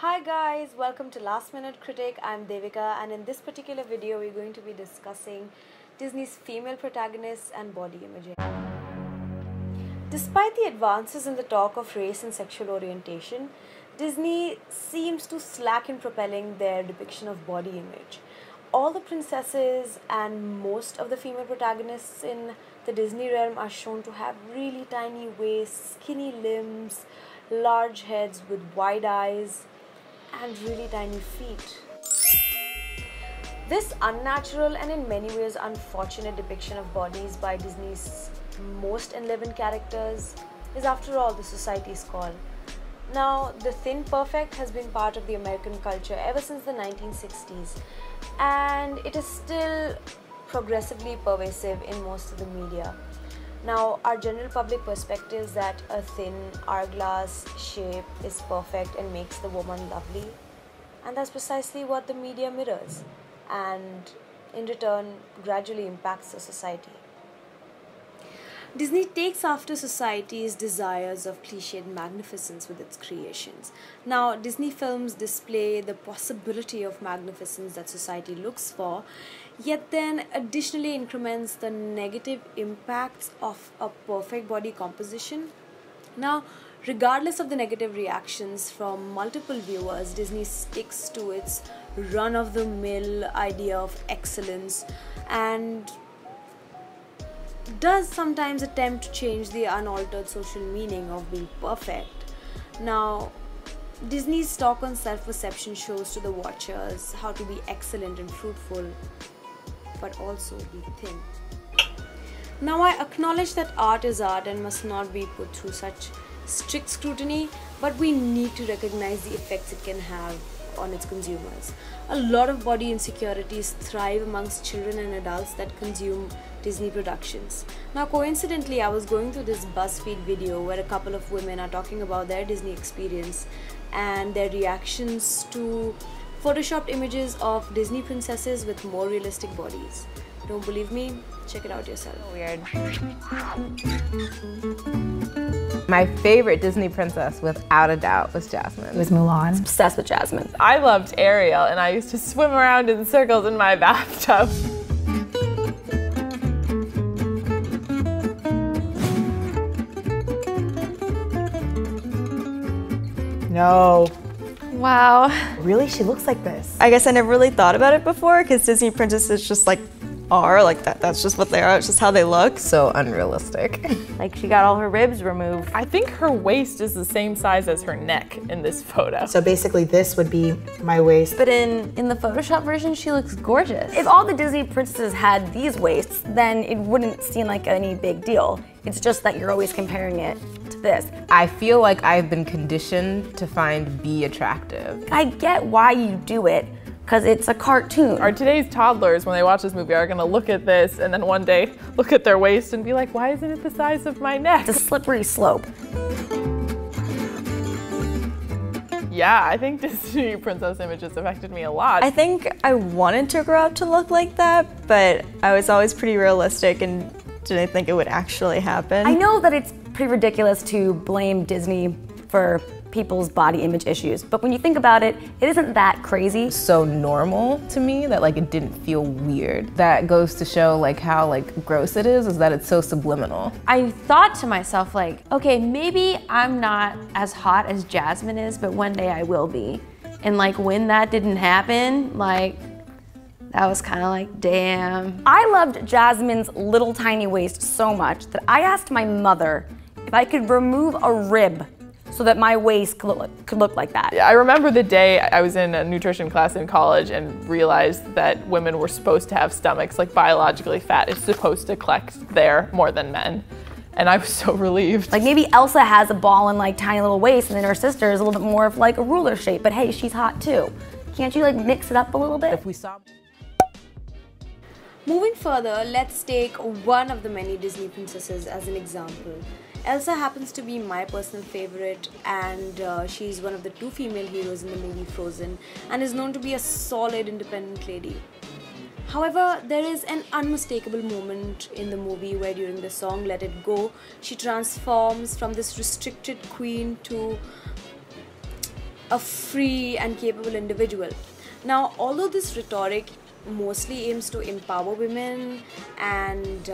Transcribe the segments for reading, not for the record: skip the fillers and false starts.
Hi guys, welcome to Last Minute Critic. I'm Devika, and in this particular video we're going to be discussing Disney's female protagonists and body imaging. Despite the advances in the talk of race and sexual orientation, Disney seems to slack in propelling their depiction of body image. All the princesses and most of the female protagonists in the Disney realm are shown to have really tiny waists, skinny limbs, large heads with wide eyes, and really tiny feet. This unnatural and in many ways unfortunate depiction of bodies by Disney's most enlivened characters is, after all, the society's call. Now, the thin perfect has been part of the American culture ever since the 1960s, and it is still progressively pervasive in most of the media. Now, our general public perspective is that a thin hourglass shape is perfect and makes the woman lovely, and that's precisely what the media mirrors and in return gradually impacts the society. Disney takes after society's desires of cliched magnificence with its creations. Now, Disney films display the possibility of magnificence that society looks for, yet then additionally increments the negative impacts of a perfect body composition. Now, regardless of the negative reactions from multiple viewers, Disney sticks to its run-of-the-mill idea of excellence and does sometimes attempt to change the unaltered social meaning of being perfect. Now, Disney's talk on self-perception shows to the watchers how to be excellent and fruitful, but also be thin. Now, I acknowledge that art is art and must not be put through such strict scrutiny, but we need to recognize the effects it can have on its consumers. A lot of body insecurities thrive amongst children and adults that consume Disney productions. Now, coincidentally, I was going through this Buzzfeed video where a couple of women are talking about their Disney experience and their reactions to photoshopped images of Disney princesses with more realistic bodies. Don't believe me? Check it out yourself. Weird. My favorite Disney princess, without a doubt, was Jasmine. It was Mulan. Obsessed with Jasmine. I loved Ariel, and I used to swim around in circles in my bathtub. No. Wow. Really? She looks like this. I guess I never really thought about it before because Disney princesses just are like that. That's just what they are. It's just how they look. So unrealistic. Like she got all her ribs removed. I think her waist is the same size as her neck in this photo. So basically this would be my waist. But in the Photoshop version, she looks gorgeous. If all the Disney princesses had these waists, then it wouldn't seem like any big deal. It's just that you're always comparing it to this. I feel like I've been conditioned to find B attractive. I get why you do it, because it's a cartoon. Or today's toddlers, when they watch this movie, are gonna look at this and then one day look at their waist and be like, why isn't it the size of my neck? It's a slippery slope. Yeah, I think Disney princess images affected me a lot. I think I wanted to grow up to look like that, but I was always pretty realistic and didn't think it would actually happen. I know that it's pretty ridiculous to blame Disney for people's body image issues, but when you think about it, it isn't that crazy. So normal to me that it didn't feel weird. That goes to show how gross it is that it's so subliminal. I thought to myself okay, maybe I'm not as hot as Jasmine is, but one day I will be. And when that didn't happen, that was kind of damn. I loved Jasmine's little tiny waist so much that I asked my mother if I could remove a rib so that my waist could look like that. I remember the day I was in a nutrition class in college and realized that women were supposed to have stomachs, biologically fat is supposed to collect there more than men. And I was so relieved. Maybe Elsa has a ball and tiny little waist, and then her sister is a little bit more of a ruler shape, but hey, she's hot too. Can't you mix it up a little bit? If we saw. Moving further, let's take one of the many Disney princesses as an example. Elsa happens to be my personal favorite, and she's one of the two female heroes in the movie Frozen and is known to be a solid independent lady. However, there is an unmistakable moment in the movie where during the song Let It Go, she transforms from this restricted queen to a free and capable individual. Now, although this rhetoric mostly aims to empower women and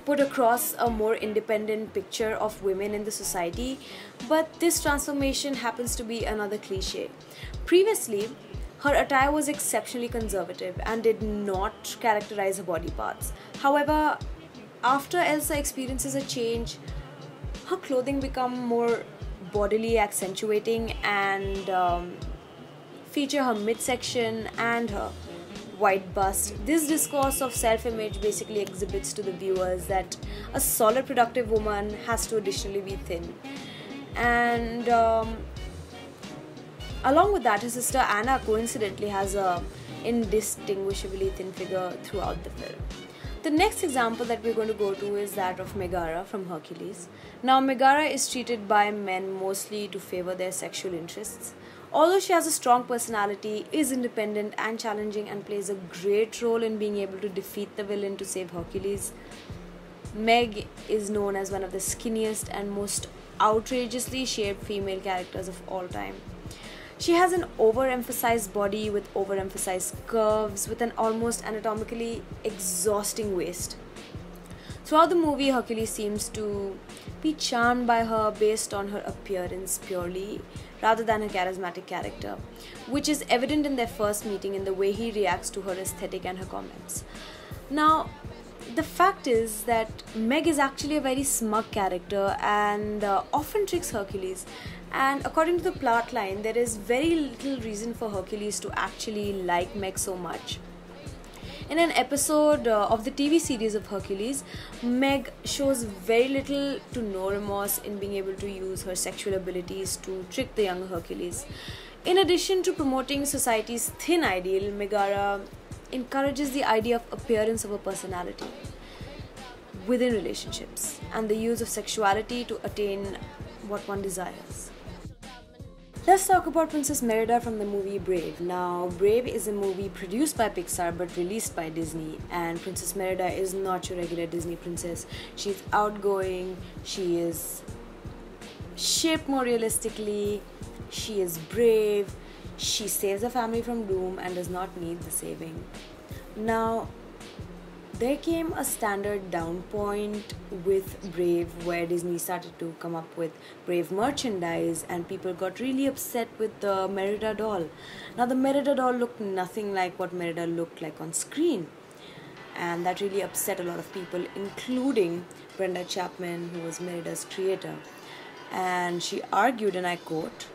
put across a more independent picture of women in the society, but this transformation happens to be another cliche. Previously, her attire was exceptionally conservative and did not characterize her body parts. However, after Elsa experiences a change, her clothing become more bodily accentuating and feature her midsection and her wide bust. This discourse of self-image basically exhibits to the viewers that a solid, productive woman has to additionally be thin. And along with that, his sister Anna coincidentally has a indistinguishably thin figure throughout the film. The next example that we're going to go to is that of Megara from Hercules. Now, Megara is treated by men mostly to favor their sexual interests. Although she has a strong personality, is independent and challenging, and plays a great role in being able to defeat the villain to save Hercules, Meg is known as one of the skinniest and most outrageously shaped female characters of all time. She has an overemphasized body with overemphasized curves, with an almost anatomically exhausting waist. Throughout the movie, Hercules seems to be charmed by her based on her appearance purely, rather than her charismatic character, which is evident in their first meeting in the way he reacts to her aesthetic and her comments. Now, the fact is that Meg is actually a very smug character and often tricks Hercules. And according to the plot line, there is very little reason for Hercules to actually like Meg so much. In an episode of the TV series of Hercules, Meg shows very little to no remorse in being able to use her sexual abilities to trick the younger Hercules. In addition to promoting society's thin ideal, Megara encourages the idea of appearance of a personality within relationships and the use of sexuality to attain what one desires. Let's talk about Princess Merida from the movie Brave. Now, Brave is a movie produced by Pixar but released by Disney, and Princess Merida is not your regular Disney princess. She's outgoing, she is shaped more realistically, she is brave, she saves her family from doom and does not need the saving. Now, there came a standard down point with Brave where Disney started to come up with Brave merchandise and people got really upset with the Merida doll. Now, the Merida doll looked nothing like what Merida looked like on screen, and that really upset a lot of people, including Brenda Chapman, who was Merida's creator. And she argued, and I quote,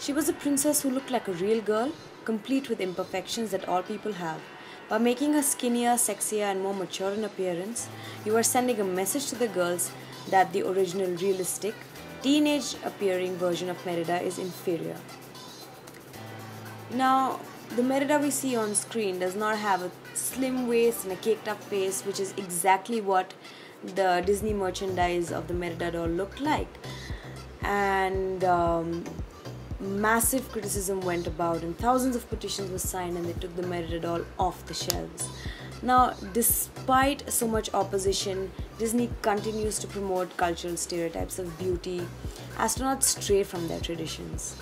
"She was a princess who looked like a real girl, complete with imperfections that all people have. By making her skinnier, sexier, and more mature in appearance, you are sending a message to the girls that the original realistic, teenage-appearing version of Merida is inferior." Now, the Merida we see on screen does not have a slim waist and a caked-up face, which is exactly what the Disney merchandise of the Merida doll looked like. And massive criticism went about and thousands of petitions were signed and they took the Merida doll off the shelves. Now, despite so much opposition, Disney continues to promote cultural stereotypes of beauty as to not stray from their traditions.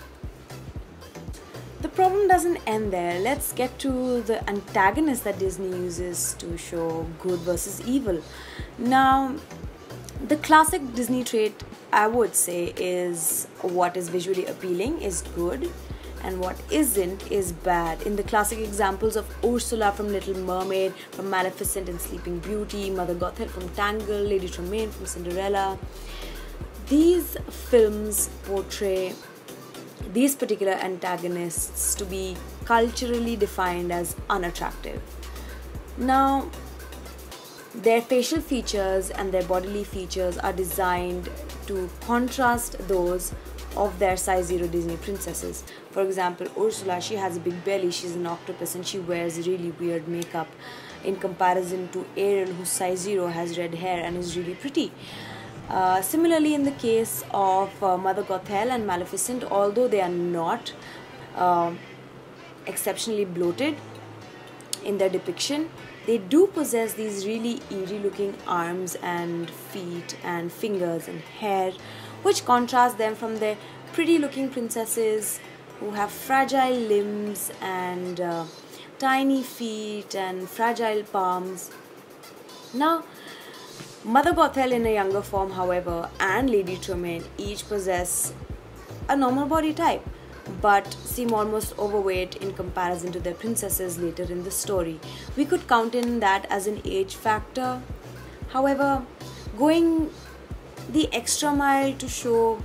The problem doesn't end there. Let's get to the antagonist that Disney uses to show good versus evil. Now, the classic Disney trait, I would say, is what is visually appealing is good and what isn't is bad. In the classic examples of Ursula from Little Mermaid, from Maleficent and Sleeping Beauty, Mother Gothel from Tangled, Lady Tremaine from Cinderella, these films portray these particular antagonists to be culturally defined as unattractive. Now, their facial features and their bodily features are designed to contrast those of their size 0 Disney princesses. For example, Ursula, she has a big belly, she's an octopus, and she wears really weird makeup in comparison to Ariel, whose size 0 has red hair and is really pretty. Similarly, in the case of Mother Gothel and Maleficent, although they are not exceptionally bloated in their depiction, they do possess these really eerie looking arms and feet and fingers and hair, which contrast them from their pretty looking princesses who have fragile limbs and tiny feet and fragile palms. Now, Mother Gothel in a younger form, however, and Lady Tremaine each possess a normal body type, but seem almost overweight in comparison to their princesses later in the story. We could count in that as an age factor. However, going the extra mile to show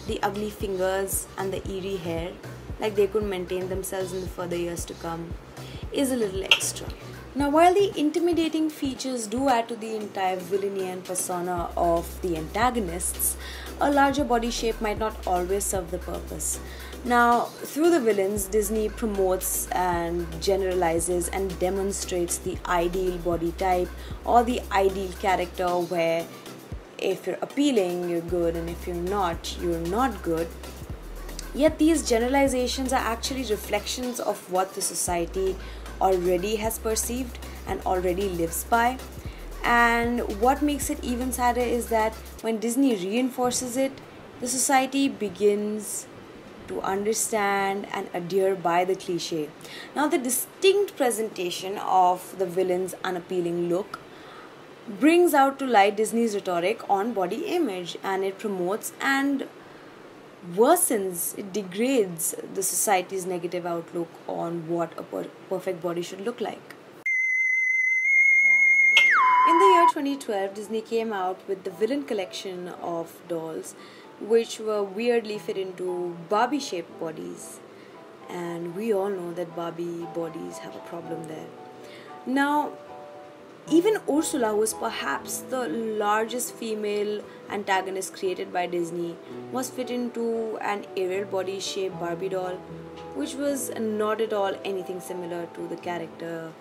the ugly fingers and the eerie hair, like they could maintain themselves in the further years to come, is a little extra. Now, while the intimidating features do add to the entire villainy and persona of the antagonists, a larger body shape might not always serve the purpose. Now, through the villains, Disney promotes and generalizes and demonstrates the ideal body type or the ideal character where if you're appealing, you're good, and if you're not good. Yet these generalizations are actually reflections of what the society already has perceived and already lives by. And what makes it even sadder is that when Disney reinforces it, the society begins to understand and adhere by the cliche. Now, the distinct presentation of the villain's unappealing look brings out to light Disney's rhetoric on body image, and it promotes and worsens, it degrades the society's negative outlook on what a perfect body should look like. In the year 2012, Disney came out with the villain collection of dolls, which were weirdly fit into Barbie-shaped bodies. And we all know that Barbie bodies have a problem there. Now, even Ursula, who is perhaps the largest female antagonist created by Disney, was fit into an Ariel body-shaped Barbie doll, which was not at all anything similar to the character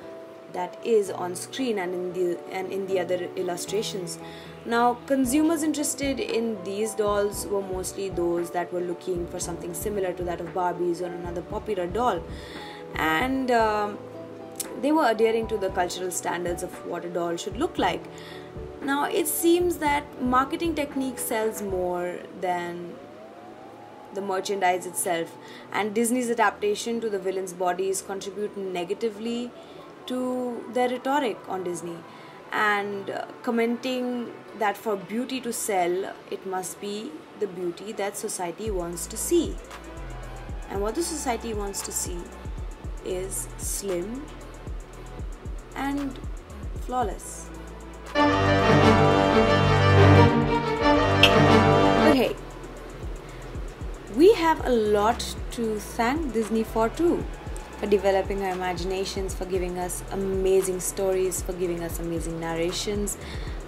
that is on screen and in the other illustrations. Now, consumers interested in these dolls were mostly those that were looking for something similar to that of Barbies or another popular doll, and they were adhering to the cultural standards of what a doll should look like. Now, it seems that marketing technique sells more than the merchandise itself, and Disney's adaptation to the villain's bodies contribute negatively to their rhetoric on Disney, and commenting that for beauty to sell, it must be the beauty that society wants to see. And what the society wants to see is slim and flawless. But hey, we have a lot to thank Disney for too, for developing our imaginations, for giving us amazing stories, for giving us amazing narrations,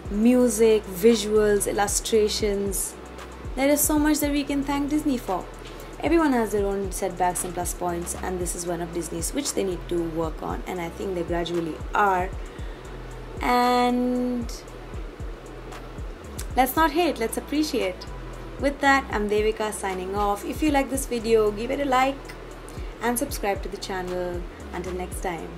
music, visuals, illustrations. There is so much that we can thank Disney for. Everyone has their own setbacks and plus points, and this is one of Disney's which they need to work on, and I think they gradually are. And let's not hate, let's appreciate. With that, I'm Devika signing off. If you like this video, give it a like and subscribe to the channel. Until next time.